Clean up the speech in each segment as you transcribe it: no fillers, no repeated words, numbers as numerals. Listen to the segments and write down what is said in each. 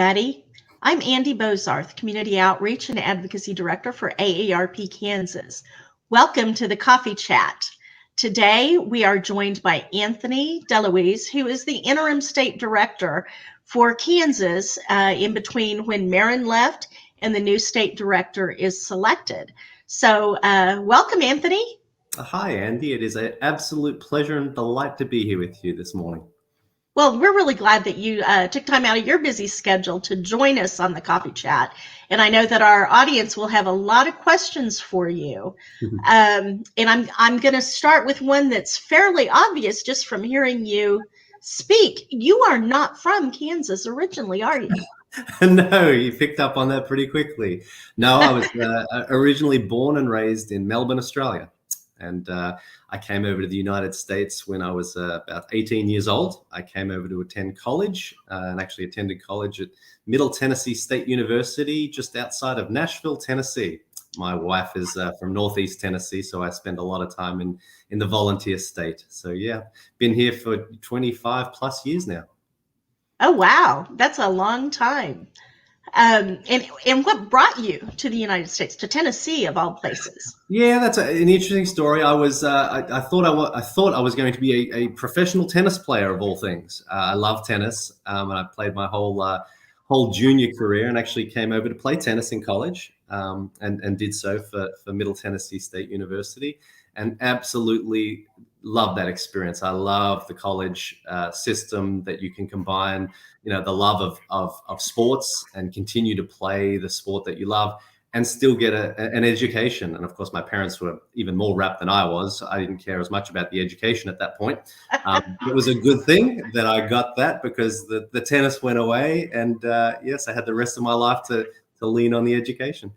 everybody. I'm Andy Bozarth, Community Outreach and Advocacy Director for AARP Kansas. Welcome to the Coffee Chat. Today, we are joined by Anthony Deluise, who is the Interim State Director for Kansas in between when Marin left and the new State Director is selected. So welcome, Anthony. Hi, Andy. It is an absolute pleasure and delight to be here with you this morning. Well, we're really glad that you took time out of your busy schedule to join us on the Coffee Chat. And I know that our audience will have a lot of questions for you. And I'm going to start with one that's fairly obvious just from hearing you speak. You are not from Kansas originally, are you? No, you picked up on that pretty quickly. No, I was originally born and raised in Melbourne, Australia. And I came over to the United States when I was about 18 years old. I came over to attend college and actually attended college at Middle Tennessee State University, just outside of Nashville, Tennessee. My wife is from Northeast Tennessee, so I spend a lot of time in the volunteer state. So yeah, been here for 25 plus years now. Oh, wow. That's a long time. And what brought you to the United States, to Tennessee of all places? Yeah, that's an interesting story. I was I thought I was going to be a professional tennis player of all things. I love tennis, and I played my whole junior career, and actually came over to play tennis in college, and did so for Middle Tennessee State University, and absolutely love that experience. I love the college system that you can combine, the love of sports and continue to play the sport that you love and still get an education. And of course, my parents were even more rapt than I was. I didn't care as much about the education at that point. It was a good thing that I got that because the tennis went away. And yes, I had the rest of my life to lean on the education.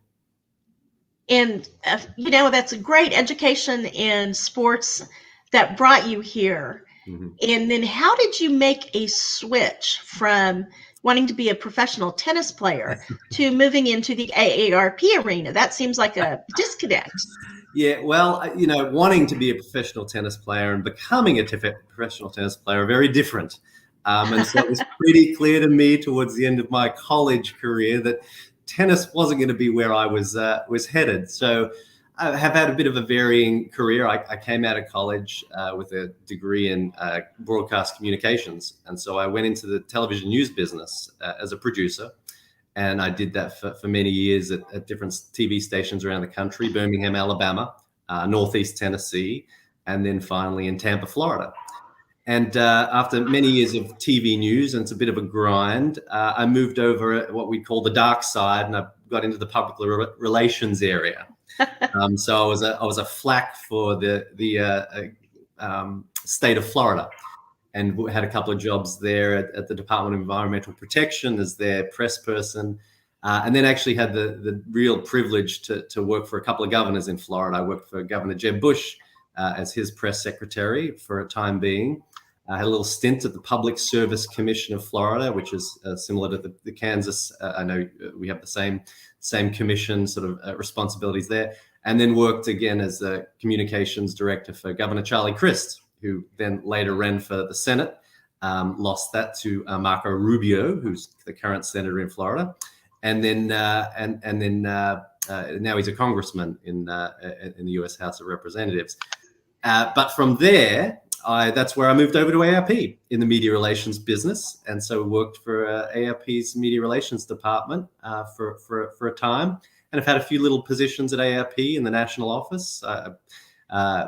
And, that's a great education in sports that brought you here. Mm-hmm. And then how did you make a switch from wanting to be a professional tennis player to moving into the AARP arena? That seems like a disconnect. Yeah, well, wanting to be a professional tennis player and becoming a professional tennis player are very different. And so it was pretty clear to me towards the end of my college career that tennis wasn't going to be where I was headed. So I have had a bit of a varying career. I came out of college with a degree in broadcast communications. And so I went into the television news business as a producer. And I did that for many years at different TV stations around the country, Birmingham, Alabama, Northeast Tennessee, and then finally in Tampa, Florida. And after many years of TV news, and it's a bit of a grind, I moved over at what we call the dark side, and I got into the public relations area. So I was a flack for the state of Florida, and had a couple of jobs there at the Department of Environmental Protection as their press person, and then actually had the real privilege to work for a couple of governors in Florida. I worked for Governor Jeb Bush as his press secretary for a time being. I had a little stint at the Public Service Commission of Florida, which is similar to the Kansas. I know we have the same commission sort of responsibilities there, and then worked again as a communications director for Governor Charlie Crist, who then later ran for the Senate, lost that to Marco Rubio, who's the current senator in Florida, and then now he's a congressman in the U.S. House of Representatives. But from there, that's where I moved over to AARP in the media relations business, and so worked for AARP's media relations department for a time, and I've had a few little positions at AARP in the national office.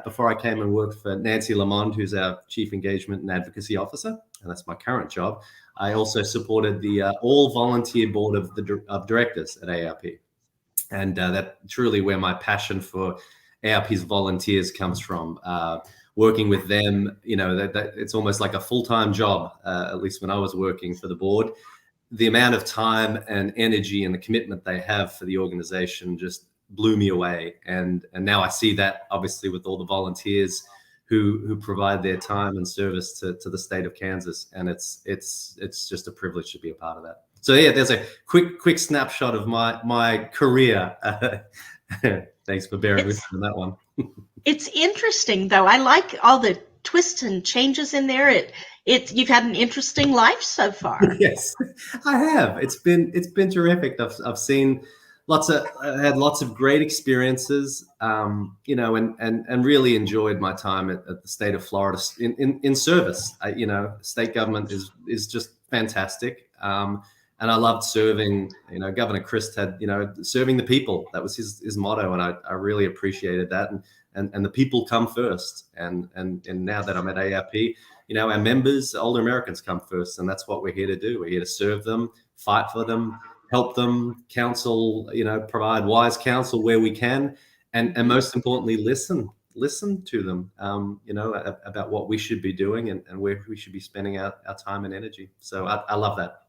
Before I came and worked for Nancy Lamond, who's our Chief Engagement and Advocacy Officer, and that's my current job. I also supported the all-volunteer board of directors at AARP, and that truly where my passion for AARP's volunteers comes from. Working with them, that it's almost like a full-time job, at least when I was working for the board. The amount of time and energy and the commitment they have for the organization just blew me away. And now I see that obviously with all the volunteers who provide their time and service to the state of Kansas. And it's just a privilege to be a part of that. So yeah, there's a quick snapshot of my career. Thanks for bearing with me on that one. It's interesting, though. I like all the twists and changes in there. You've had an interesting life so far. Yes, I have. It's been terrific. I've seen had lots of great experiences, and really enjoyed my time at the state of Florida in service. State government is just fantastic. And I loved serving. Governor Christ had, serving the people. That was his motto, and I really appreciated that. And the people come first. And now that I'm at AARP, our members, older Americans, come first, and that's what we're here to do. We're here to serve them, fight for them, help them, counsel, provide wise counsel where we can, and most importantly, listen to them, about what we should be doing and where we should be spending our time and energy. So I love that.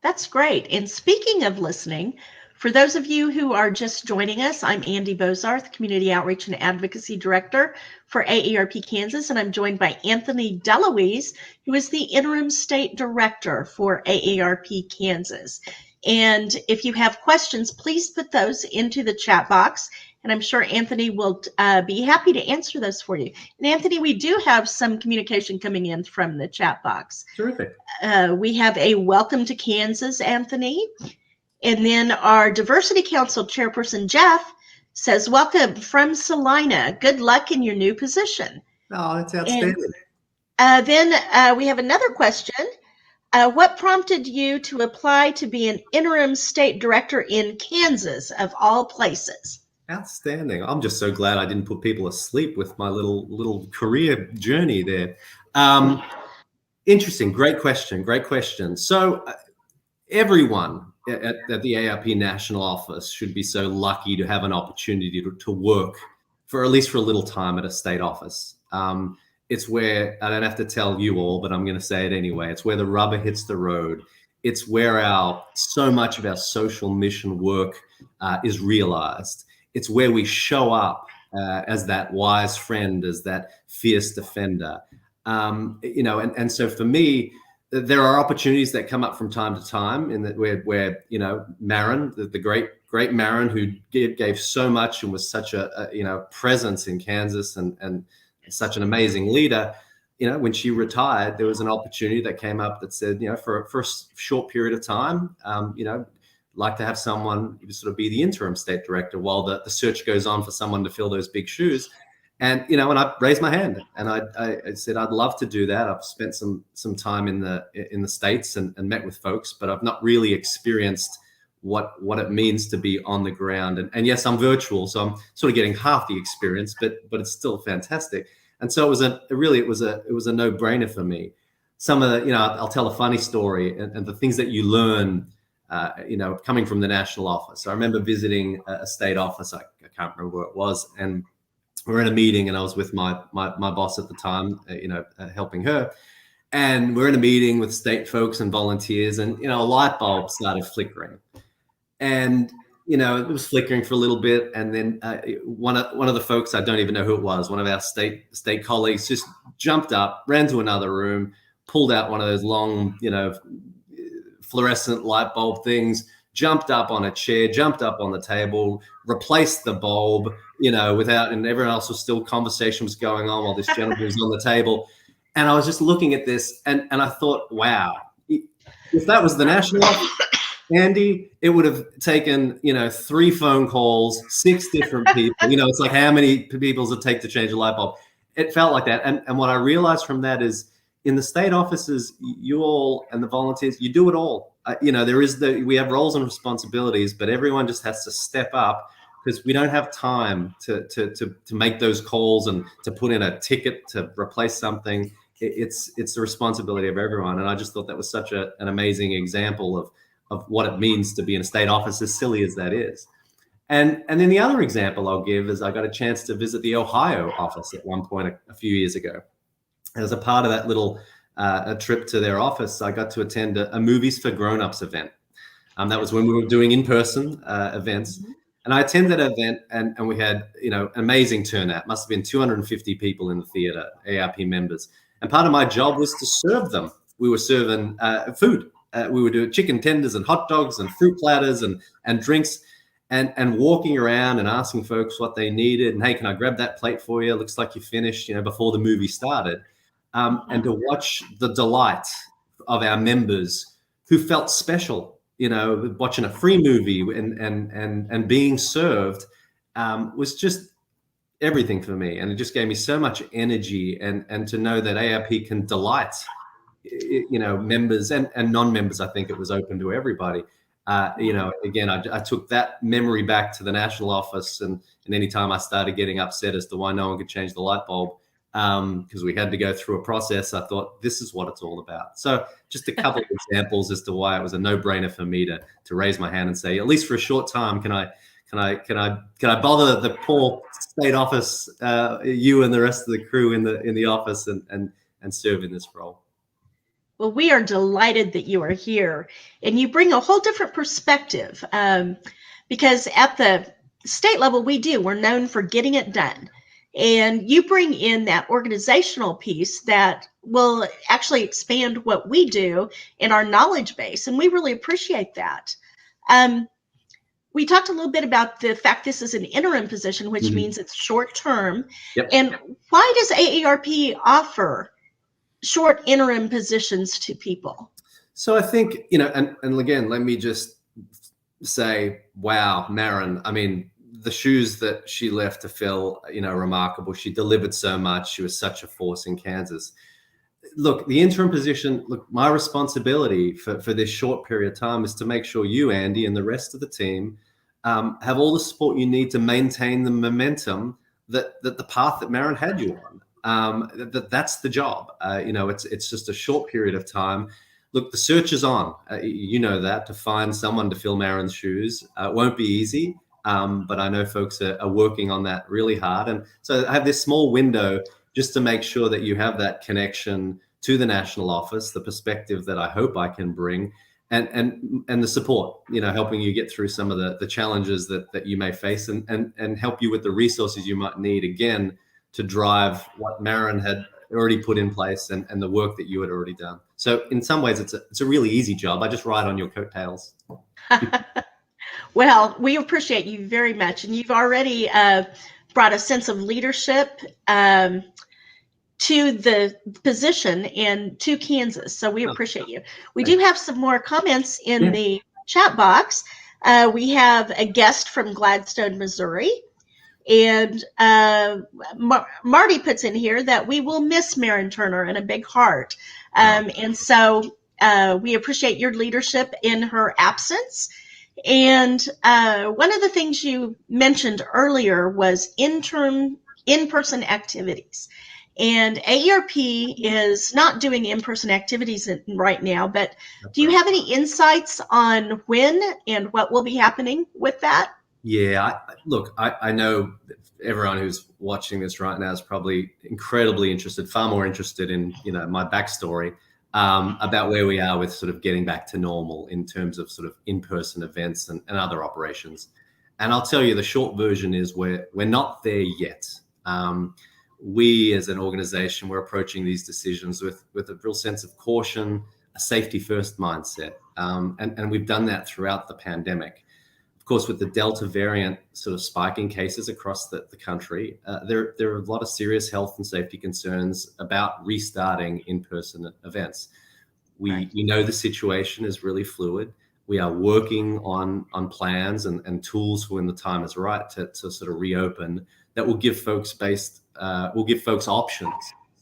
That's great. And speaking of listening, for those of you who are just joining us, I'm Andy Bozarth, Community Outreach and Advocacy Director for AARP Kansas, and I'm joined by Anthony Deluise, who is the Interim State Director for AARP Kansas. And if you have questions, please put those into the chat box, and I'm sure Anthony will be happy to answer those for you. And Anthony, we do have some communication coming in from the chat box. Terrific. We have a welcome to Kansas, Anthony. And then our Diversity Council Chairperson, Jeff, says, welcome from Salina. Good luck in your new position. Oh, that's outstanding. And, then we have another question. What prompted you to apply to be an interim state director in Kansas, of all places? Outstanding. I'm just so glad I didn't put people asleep with my little career journey there. Interesting. Great question. So everyone at the AARP national office should be so lucky to have an opportunity to work for at least for a little time at a state office. It's where, I don't have to tell you all, but I'm going to say it anyway. It's where the rubber hits the road. It's where so much of our social mission work is realized. It's where we show up as that wise friend, as that fierce defender. And so for me, there are opportunities that come up from time to time in that where Marin, the great Marin, who gave so much and was such a presence in Kansas and such an amazing leader. When she retired, there was an opportunity that came up that said, for a short period of time, like to have someone sort of be the interim state director while the search goes on for someone to fill those big shoes. And, and I raised my hand and I said, I'd love to do that. I've spent some time in the States and met with folks, but I've not really experienced what it means to be on the ground. And yes, I'm virtual, so I'm sort of getting half the experience, but it's still fantastic. And so it was a no-brainer for me. Some of the, I'll tell a funny story and the things that you learn, coming from the national office. I remember visiting a state office. I can't remember where it was. And we're in a meeting and I was with my boss at the time, helping her. And we're in a meeting with state folks and volunteers and, a light bulb started flickering. And, it was flickering for a little bit. And then one of the folks, I don't even know who it was, one of our state colleagues just jumped up, ran to another room, pulled out one of those long, fluorescent light bulb things, jumped up on a chair, jumped up on the table, replaced the bulb, and everyone else was still, conversation was going on while this gentleman was on the table. And I was just looking at this and I thought, wow, if that was the national office, Andy, it would have taken, 3 phone calls, 6 different people. It's like how many people does it take to change a light bulb? It felt like that. And what I realized from that is in the state offices, you all and the volunteers, you do it all. We have roles and responsibilities, but everyone just has to step up because we don't have time to make those calls and to put in a ticket to replace something. It's the responsibility of everyone. And I just thought that was such an amazing example of what it means to be in a state office, as silly as that is. And then the other example I'll give is I got a chance to visit the Ohio office at one point a few years ago. As a part of that little a trip to their office, I got to attend a Movies for Grown-Ups event. That was when we were doing in-person events. Mm-hmm. And I attended that event and we had, an amazing turnout. Must have been 250 people in the theater, AARP members. And part of my job was to serve them. We were serving food. We would do chicken tenders and hot dogs and fruit platters and drinks and walking around and asking folks what they needed. And, hey, can I grab that plate for you? Looks like you finished, before the movie started. and to watch the delight of our members who felt special, watching a free movie and being served was just everything for me. And it just gave me so much energy, and to know that AARP can delight, members and non-members. I think it was open to everybody. Again, I took that memory back to the national office, and anytime I started getting upset as to why no one could change the light bulb, because we had to go through a process, I thought, this is what it's all about. So just a couple of examples as to why it was a no-brainer for me to raise my hand and say, at least for a short time, can I bother the poor state office, you and the rest of the crew in the office, and serve in this role. Well, we are delighted that you are here, and you bring a whole different perspective, because at the state level, we're known for getting it done. And you bring in that organizational piece that will actually expand what we do in our knowledge base, and we really appreciate that. We talked a little bit about the fact this is an interim position, which means it's short term. Yep. And why does AARP offer short interim positions to people? So I think, and again, let me just say, wow, Maren, I mean, the shoes that she left to fill, remarkable. She delivered so much. She was such a force in Kansas. Look, the interim position, my responsibility for this short period of time is to make sure you, Andy, and the rest of the team have all the support you need to maintain the momentum that the path that Maren had you on. That's the job. It's just a short period of time. Look, the search is on. That to find someone to fill Maren's shoes won't be easy. But I know folks are working on that really hard. And so I have this small window just to make sure that you have that connection to the national office, the perspective that I hope I can bring, and the support, helping you get through some of the challenges that you may face, and help you with the resources you might need, again, to drive what Maren had already put in place and the work that you had already done. So in some ways, it's a really easy job. I just ride on your coattails. Well, we appreciate you very much, and you've already brought a sense of leadership to the position and to Kansas, so we appreciate you. We do have some more comments in the chat box. We have a guest from Gladstone, Missouri, and Marty puts in here that we will miss Maren Turner in a big heart, and so we appreciate your leadership in her absence. And one of the things you mentioned earlier was in-person activities. And AARP is not doing in-person activities right now, but do you have any insights on when and what will be happening with that? Yeah, I know everyone who's watching this right now is probably incredibly interested, far more interested in, my backstory. About where we are with sort of getting back to normal in terms of sort of in-person events and other operations. And I'll tell you, the short version is we're not there yet. We as an organization, we're approaching these decisions with a real sense of caution, a safety first mindset. And we've done that throughout the pandemic. Of course, with the Delta variant sort of spiking cases across the country, there are a lot of serious health and safety concerns about restarting in-person events. We know the situation is really fluid. We are working on plans and tools for when the time is right to sort of reopen that will give folks options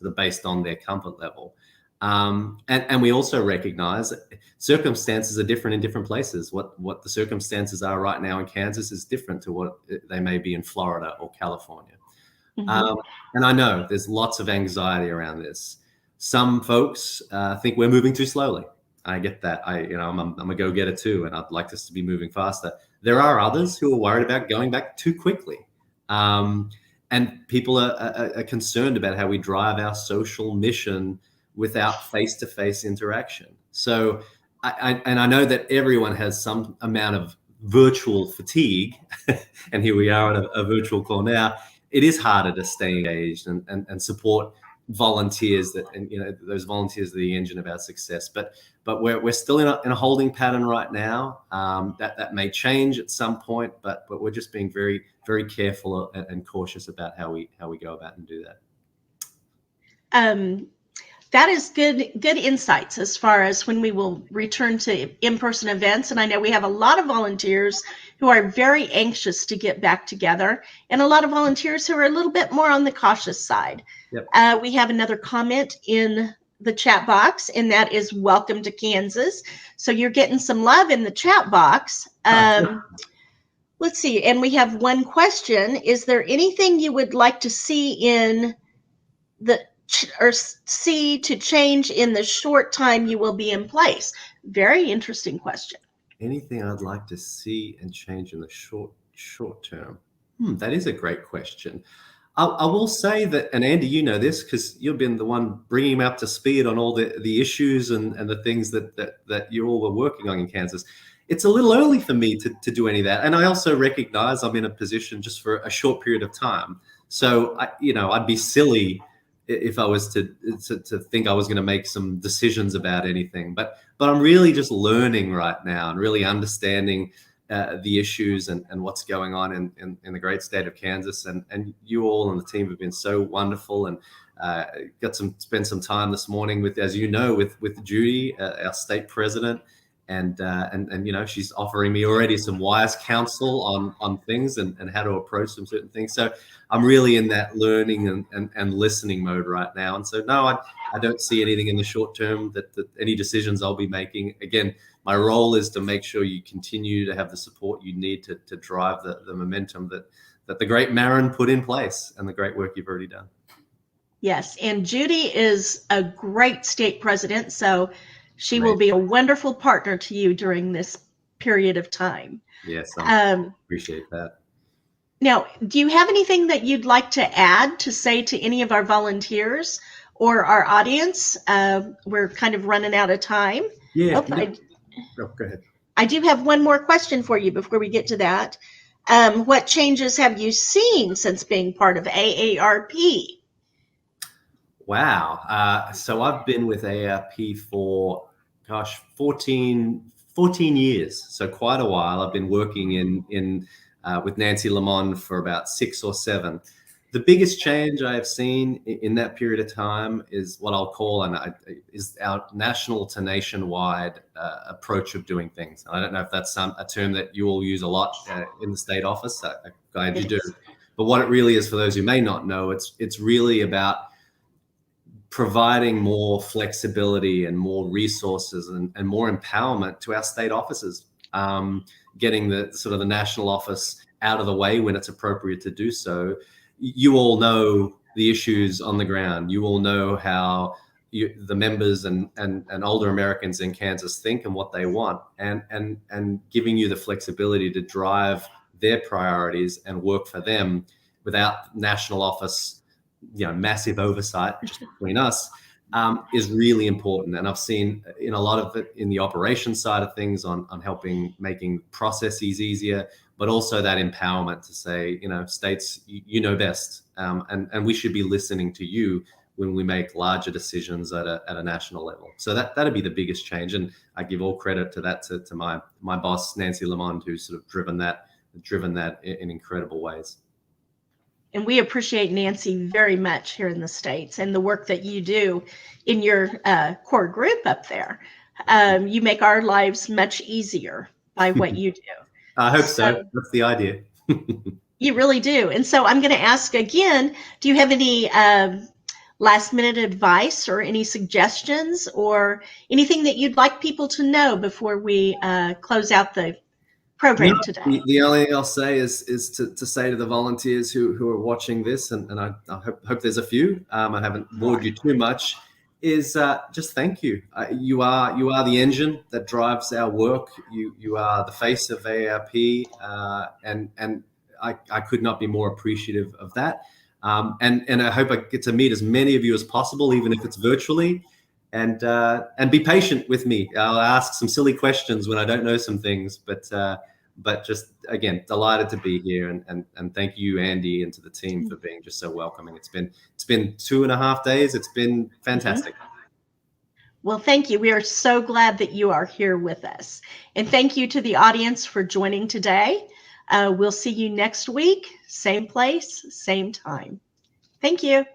that are based on their comfort level. And we also recognize that circumstances are different in different places. What the circumstances are right now in Kansas is different to what they may be in Florida or California. Mm-hmm. And I know there's lots of anxiety around this. Some folks think we're moving too slowly. I get that. I'm a go-getter too, and I'd like us to be moving faster. There are others who are worried about going back too quickly. And people are concerned about how we drive our social mission without face-to-face interaction. So I know that everyone has some amount of virtual fatigue, and here we are on a virtual call now. It is harder to stay engaged and support volunteers those volunteers are the engine of our success. But we're still in a holding pattern right now. That may change at some point, but we're just being very, very careful and cautious about how we go about and do that. That is good insights as far as when we will return to in-person events. And I know we have a lot of volunteers who are very anxious to get back together, and a lot of volunteers who are a little bit more on the cautious side. Yep. We have another comment in the chat box, and that is welcome to Kansas. So you're getting some love in the chat box. Let's see. And we have one question. Is there anything you would like to see to change in the short time you will be in place? Very interesting question. Anything I'd like to see and change in the short term? That is a great question. I will say that, and Andy, you know this because you've been the one bringing him up to speed on all the issues and the things that you all were working on in Kansas. It's a little early for me to do any of that. And I also recognize I'm in a position just for a short period of time. So, I'd be silly if I was to think I was going to make some decisions about anything. But I'm really just learning right now and really understanding the issues and what's going on in the great state of Kansas. And you all and the team have been so wonderful, and spend some time this morning with Judy, our state president. And she's offering me already some wise counsel on things and how to approach some certain things. So I'm really in that learning and listening mode right now. And so, no, I don't see anything in the short term that any decisions I'll be making. Again, my role is to make sure you continue to have the support you need to drive the momentum that the great Marin put in place and the great work you've already done. Yes, and Judy is a great state president, so she will be a wonderful partner to you during this period of time. Yes, I appreciate that. Now, do you have anything that you'd like to add to say to any of our volunteers or our audience? We're kind of running out of time. Yeah. Go ahead. I do have one more question for you before we get to that. What changes have you seen since being part of AARP? Wow. So I've been with AARP for 14 years. So quite a while. I've been working in with Nancy Lamond for about 6 or 7. The biggest change I have seen in that period of time is what I'll call is our national to nationwide approach of doing things. And I don't know if that's a term that you all use a lot in the state office. I'm glad you do. But what it really is, for those who may not know, it's really about providing more flexibility and more resources and more empowerment to our state offices, getting the sort of the national office out of the way when it's appropriate to do so. You all know the issues on the ground. You all know how the members and older Americans in Kansas think and what they want, and giving you the flexibility to drive their priorities and work for them without national office, massive oversight just between us, is really important. And I've seen in a lot of it in the operations side of things on making processes easier, but also that empowerment to say, states, you know best, and we should be listening to you when we make larger decisions at a national level. So that'd be the biggest change. And I give all credit to that to my boss, Nancy Lamond, who's sort of driven that in incredible ways. And we appreciate Nancy very much here in the States and the work that you do in your core group up there. You make our lives much easier by what you do. I hope so. That's the idea. You really do. And so I'm going to ask again, do you have any last minute advice or any suggestions or anything that you'd like people to know before we close out the program today? The only thing I'll say is to say to the volunteers who are watching this, and I hope there's a few, I haven't bored you too much, is just thank you. You are the engine that drives our work. You are the face of AARP, and I could not be more appreciative of that. And I hope I get to meet as many of you as possible, even if it's virtually. And be patient with me. I'll ask some silly questions when I don't know some things, but just again, delighted to be here, and thank you, Andy, and to the team for being just so welcoming. It's been 2.5 days. It's been fantastic. Well, thank you. We are so glad that you are here with us, and thank you to the audience for joining today. We'll see you next week, same place, same time. Thank you.